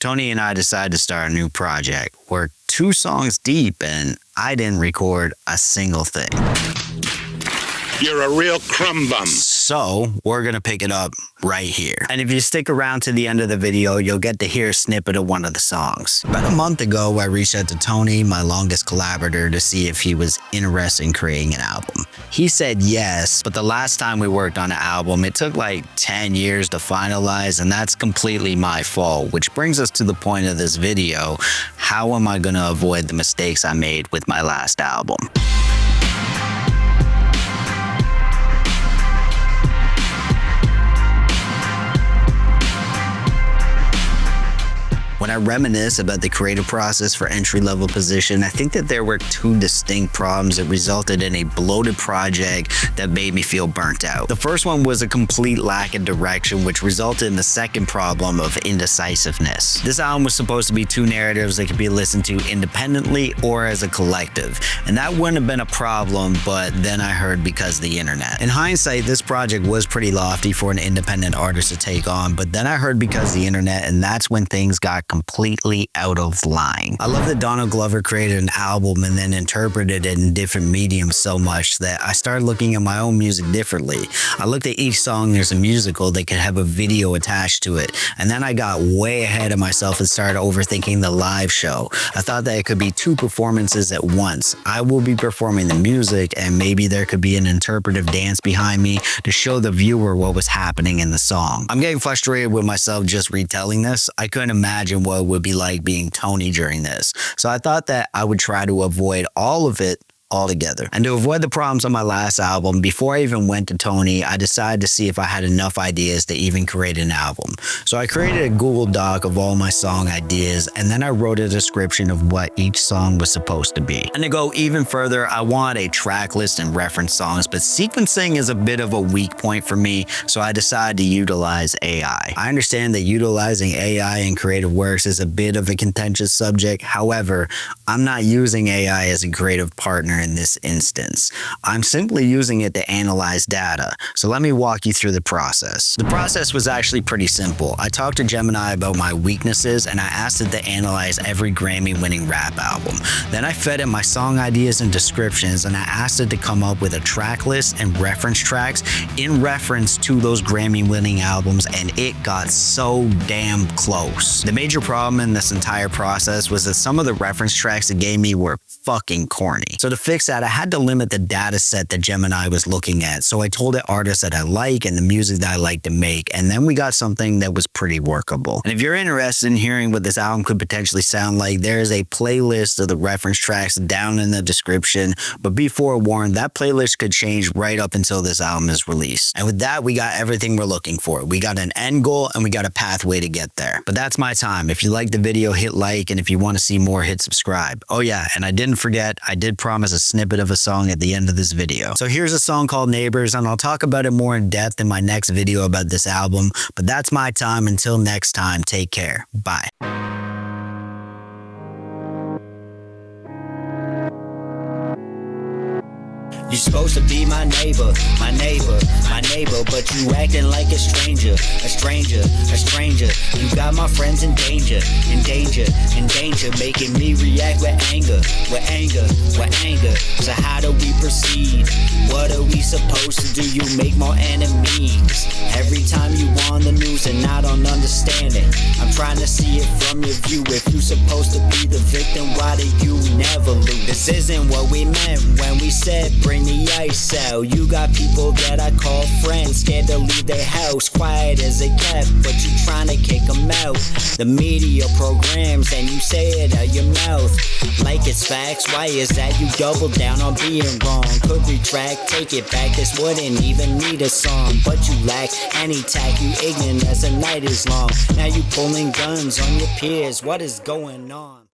Tony and I decided to start a new project. We're 2 songs deep and I didn't record a single thing. You're a real crumb bum. So we're gonna pick it up right here. And if you stick around to the end of the video, you'll get to hear a snippet of one of the songs. About a month ago, I reached out to Tony, my longest collaborator, to see if he was interested in creating an album. He said yes, but the last time we worked on an album, it took like 10 years to finalize, and that's completely my fault, which brings us to the point of this video. How am I gonna avoid the mistakes I made with my last album? When I reminisce about the creative process for entry-level position, I think that there were 2 distinct problems that resulted in a bloated project that made me feel burnt out. The first one was a complete lack of direction, which resulted in the second problem of indecisiveness. This album was supposed to be 2 narratives that could be listened to independently or as a collective, and that wouldn't have been a problem, but then I heard because of the internet. In hindsight, this project was pretty lofty for an independent artist to take on, but then I heard because of the internet, and that's when things got completely out of line. I love that Donald Glover created an album and then interpreted it in different mediums so much that I started looking at my own music differently. I looked at each song as a musical that could have a video attached to it, and then I got way ahead of myself and started overthinking the live show. I thought that it could be 2 performances at once. I will be performing the music, and maybe there could be an interpretive dance behind me to show the viewer what was happening in the song. I'm getting frustrated with myself just retelling this. I couldn't imagine what it would be like being Tony during this. So I thought that I would try to avoid all of it altogether. And to avoid the problems on my last album, before I even went to Tony, I decided to see if I had enough ideas to even create an album. So I created a Google Doc of all my song ideas, and then I wrote a description of what each song was supposed to be. And to go even further, I wanted a track list and reference songs, but sequencing is a bit of a weak point for me, so I decided to utilize AI. I understand that utilizing AI in creative works is a bit of a contentious subject. However, I'm not using AI as a creative partner in this instance. I'm simply using it to analyze data. So let me walk you through the process. The process was actually pretty simple. I talked to Gemini about my weaknesses and I asked it to analyze every Grammy-winning rap album. Then I fed it my song ideas and descriptions and I asked it to come up with a track list and reference tracks in reference to those Grammy-winning albums, and it got so damn close. The major problem in this entire process was that some of the reference tracks it gave me were fucking corny. So to fix that, I had to limit the data set that Gemini was looking at. So I told it artists that I like and the music that I like to make, and then we got something that was pretty workable. And if you're interested in hearing what this album could potentially sound like, there is a playlist of the reference tracks down in the description, but be forewarned, that playlist could change right up until this album is released. And with that, we got everything we're looking for. We got an end goal and we got a pathway to get there. But that's my time. If you like the video, hit like, and if you want to see more, hit subscribe. Oh yeah, and I didn't forget, I did promise a snippet of a song at the end of this video. So here's a song called Neighbors, and I'll talk about it more in depth in my next video about this album. But that's my time. Until next time, take care. Bye. You're supposed to be my neighbor, my neighbor, my neighbor, but you acting like a stranger, a stranger, a stranger. You got my friends in danger, in danger, in danger, making me react with anger, with anger, with anger. So how do we proceed? What are we supposed to do? You make more enemies every time you on the news, and I don't understand it. I'm trying to see it from your view. If you supposed to be the victim, why do you never lose? This isn't what we meant when we said bring the ice out. You got people that I call friends, scared to leave their house, quiet as a cat, but you trying to kick them out. The media programs and you say it out your mouth like it's facts. Why is that? You double down on being wrong. Could retract, take it back. This wouldn't even need a song, but you lack any tact. You ignorant as the night is long. Now you pulling guns on your peers. What is going on?